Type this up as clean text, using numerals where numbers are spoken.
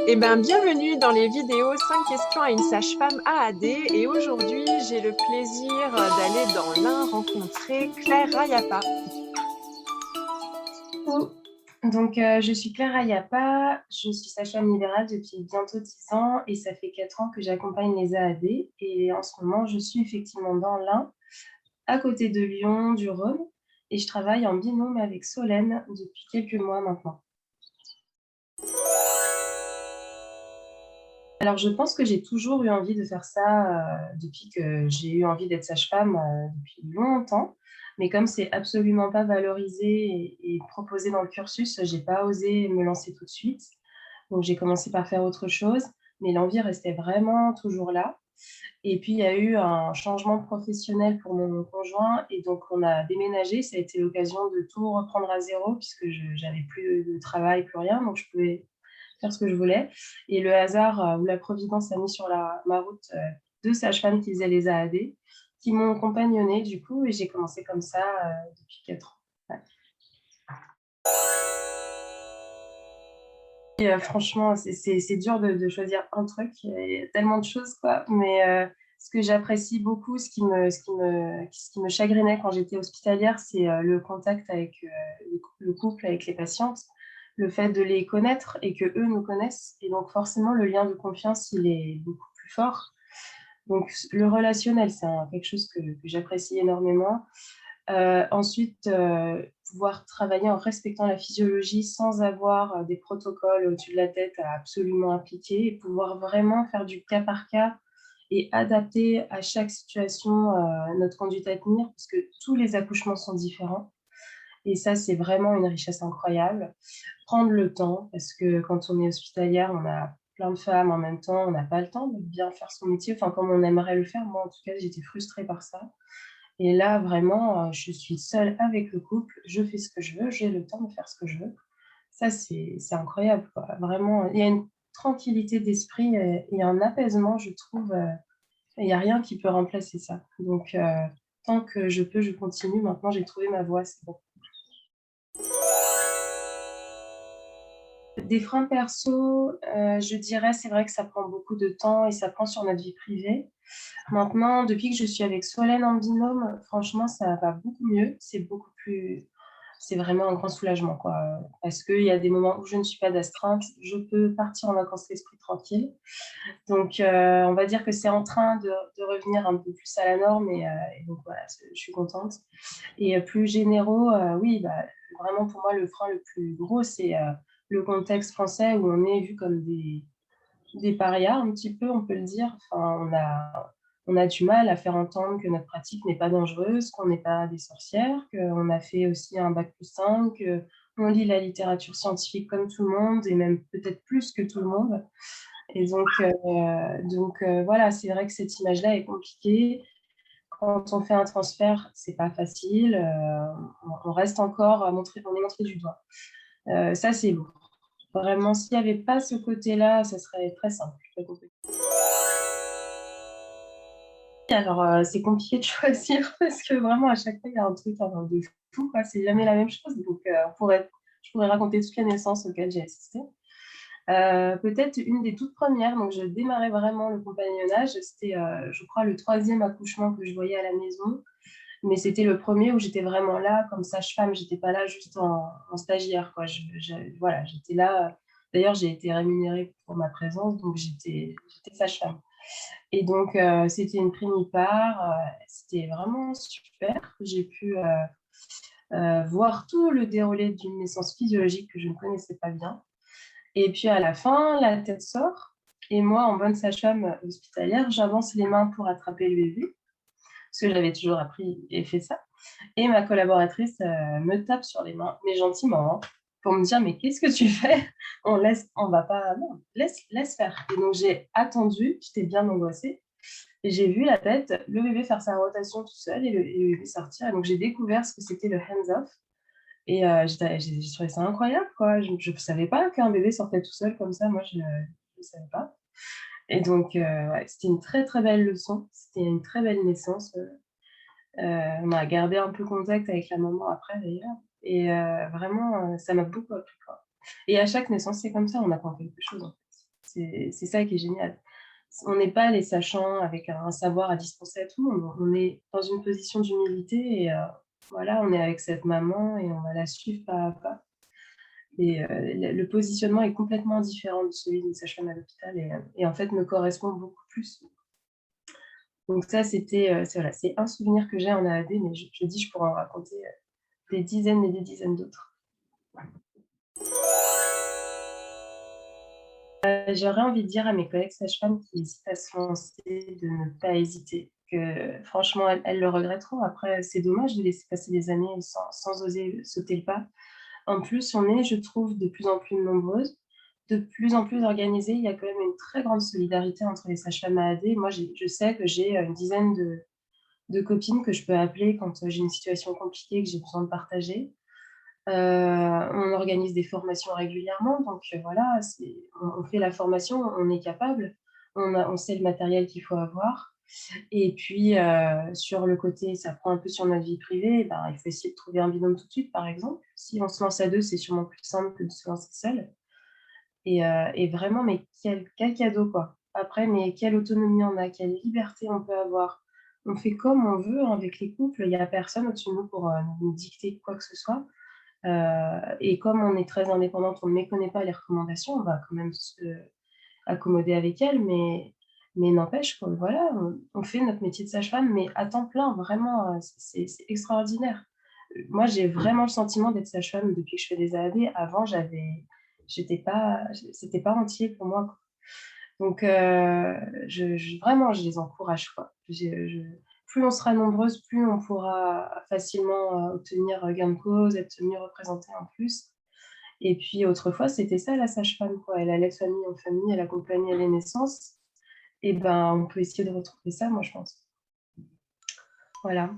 Bienvenue dans les vidéos 5 questions à une sage-femme AAD. Et aujourd'hui, j'ai le plaisir d'aller dans l'Ain rencontrer Claire Rayapa. Coucou. Je suis Claire Ayapa, je suis sage-femme libérale depuis bientôt 10 ans et ça fait 4 ans que j'accompagne les AAD. Et en ce moment, je suis effectivement dans l'Ain, à côté de Lyon, du Rhône, et je travaille en binôme avec Solène depuis quelques mois maintenant. Alors, je pense que j'ai toujours eu envie de faire ça depuis que j'ai eu envie d'être sage-femme depuis longtemps. Mais comme c'est absolument pas valorisé et proposé dans le cursus, j'ai pas osé me lancer tout de suite. Donc, j'ai commencé par faire autre chose, mais l'envie restait vraiment toujours là. Et puis, il y a eu un changement professionnel pour mon conjoint et donc on a déménagé. Ça a été l'occasion de tout reprendre à zéro puisque j'avais plus de travail, plus rien, donc je pouvais faire ce que je voulais. Et le hasard ou la providence a mis sur ma route 2 sages-femmes qui faisaient les AAD, qui m'ont compagnonnée du coup et j'ai commencé comme ça depuis 4 ans. Ouais. Et franchement, c'est dur de choisir un truc. Il y a tellement de choses, quoi. Mais ce que j'apprécie beaucoup, ce qui me chagrinait quand j'étais hospitalière, c'est le contact avec le couple, avec les patientes, le fait de les connaître et que eux nous connaissent. Et donc forcément, le lien de confiance, il est beaucoup plus fort. Donc le relationnel, c'est quelque chose que j'apprécie énormément. Ensuite, pouvoir travailler en respectant la physiologie sans avoir des protocoles au-dessus de la tête à absolument appliquer et pouvoir vraiment faire du cas par cas et adapter à chaque situation notre conduite à tenir parce que tous les accouchements sont différents et ça, c'est vraiment une richesse incroyable. Prendre le temps parce que quand on est hospitalière, on a plein de femmes en même temps, on n'a pas le temps de bien faire son métier, enfin comme on aimerait le faire. Moi, en tout cas, j'étais frustrée par ça. Et là, vraiment, je suis seule avec le couple, je fais ce que je veux, j'ai le temps de faire ce que je veux. Ça, c'est incroyable, quoi. Vraiment, il y a une tranquillité d'esprit et un apaisement, je trouve, il y a rien qui peut remplacer ça. Donc tant que je peux, je continue. Maintenant, j'ai trouvé ma voie, c'est bon. Des freins perso, je dirais, c'est vrai que ça prend beaucoup de temps et ça prend sur notre vie privée. Maintenant, depuis que je suis avec Solène en binôme, franchement, ça va beaucoup mieux. C'est vraiment un grand soulagement, quoi. Parce qu'il y a des moments où je ne suis pas d'astreinte, je peux partir en vacances l'esprit tranquille. Donc, on va dire que c'est en train de revenir un peu plus à la norme et donc voilà, je suis contente. Et plus généraux, oui, bah, vraiment pour moi, le frein le plus gros, c'est le contexte français où on est vu comme des parias un petit peu, on peut le dire. Enfin, on a du mal à faire entendre que notre pratique n'est pas dangereuse, qu'on n'est pas des sorcières, qu'on a fait aussi un bac+5, qu'on lit la littérature scientifique comme tout le monde et même peut-être plus que tout le monde. Et voilà, c'est vrai que cette image-là est compliquée. Quand on fait un transfert, c'est pas facile. On reste encore on est montré du doigt. Ça, c'est lourd. Vraiment, s'il n'y avait pas ce côté-là, ça serait très simple. Très compliqué. Alors, c'est compliqué de choisir parce que vraiment, à chaque fois, il y a un truc de fou, quoi. C'est jamais la même chose. Donc, je pourrais raconter toutes les naissances auxquelles j'ai assisté. Peut-être une des toutes premières, donc je démarrais vraiment le compagnonnage. C'était, je crois, le troisième accouchement que je voyais à la maison. Mais c'était le premier où j'étais vraiment là comme sage-femme. J'étais pas là juste en stagiaire, quoi. Voilà, j'étais là. D'ailleurs, j'ai été rémunérée pour ma présence, donc j'étais sage-femme. Et donc, c'était une primipare. C'était vraiment super. J'ai pu voir tout le déroulé d'une naissance physiologique que je ne connaissais pas bien. Et puis à la fin, la tête sort. Et moi, en bonne sage-femme hospitalière, j'avance les mains pour attraper le bébé, parce que j'avais toujours appris et fait ça. Et ma collaboratrice me tape sur les mains, mais gentiment, hein, pour me dire, mais qu'est-ce que tu fais? On va pas, non, laisse faire. Et donc j'ai attendu, j'étais bien angoissée, et j'ai vu la tête, le bébé faire sa rotation tout seul et le bébé sortir. Et donc j'ai découvert ce que c'était le hands-off. Et j'ai trouvé ça incroyable, quoi. Je ne savais pas qu'un bébé sortait tout seul comme ça. Moi, je ne savais pas. Et donc, ouais, c'était une très, très belle leçon. C'était une très belle naissance. On a gardé un peu contact avec la maman après, d'ailleurs. Et vraiment, ça m'a beaucoup appris, quoi. Et à chaque naissance, c'est comme ça, on apprend quelque chose, en fait. C'est ça qui est génial. On n'est pas les sachants avec un savoir à dispenser à tout le monde. On est dans une position d'humilité et voilà, on est avec cette maman et on va la suivre pas à pas. Et le positionnement est complètement différent de celui d'une sage-femme à l'hôpital et en fait me correspond beaucoup plus. Donc ça, c'est un souvenir que j'ai en AAD, mais je dis, je pourrais en raconter des dizaines et des dizaines d'autres. J'aurais envie de dire à mes collègues sages-femmes qui hésitent à se lancer de ne pas hésiter, que franchement, elles le regretteront. Après, c'est dommage de laisser passer des années sans oser sauter le pas. En plus, on est, je trouve, de plus en plus nombreuses, de plus en plus organisées. Il y a quand même une très grande solidarité entre les sages-femmes AAD. Moi, je sais que j'ai une dizaine de copines que je peux appeler quand j'ai une situation compliquée que j'ai besoin de partager. On organise des formations régulièrement, donc voilà, on fait la formation, on est capable, on sait le matériel qu'il faut avoir. Et puis, sur le côté, ça prend un peu sur notre vie privée, ben, il faut essayer de trouver un binôme tout de suite, par exemple. Si on se lance à deux, c'est sûrement plus simple que de se lancer seul. Et vraiment, mais quel cadeau, quoi. Après, mais quelle autonomie on a, quelle liberté on peut avoir. On fait comme on veut, hein, avec les couples, il n'y a personne au-dessus de nous pour nous dicter quoi que ce soit. Et comme on est très indépendante, on ne méconnaît pas les recommandations, on va quand même se accommoder avec elles, mais n'empêche que voilà, on fait notre métier de sage-femme, mais à temps plein, vraiment, c'est extraordinaire. Moi, j'ai vraiment le sentiment d'être sage-femme depuis que je fais des AAD. Avant, c'était pas entier pour moi, quoi. Donc, vraiment, je les encourage, quoi. Plus on sera nombreuses, plus on pourra facilement obtenir gain de cause, être mieux représentée en plus. Et puis autrefois, c'était ça la sage-femme, quoi. Elle allait de famille en famille, elle accompagnait les naissances. Et ben, on peut essayer de retrouver ça, moi, je pense. Voilà.